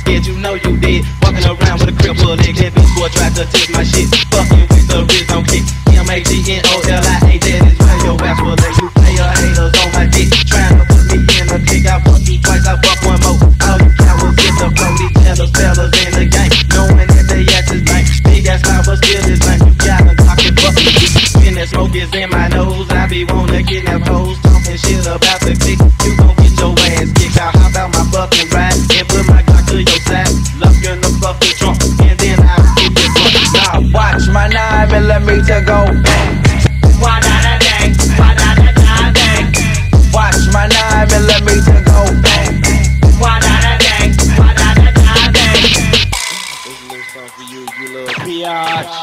scared, you know you did. Walking around with a crippled leg, that bitch boy tried to take my shit. Fucking with the rhythm kick. MAGNOLIA, that is where your ass will lay. You player haters on my dick, trying to put me in a kick. I fuck you twice, I fuck one more. All you cowards get the flow, these jealous fellas in the game, knowing that they ass is lame. Big ass mouth, but still is lame. You gotta talk it, fuck me. When that smoke is in my nose, I be wanna kidnap hoes, talking shit about the click. You gon' get your ass kicked out. How about my fucking ride and put my Glock to your side? Love you in the fucking trunk, and then I'll get this one. Now watch my 9mm go bang. Wa-da-da-dang, wa-da-da-da-dang. Watch my 9mm go bang. Wa-da-da-dang, wa-da-da-da-dang. This is a little song for you, you little biatch.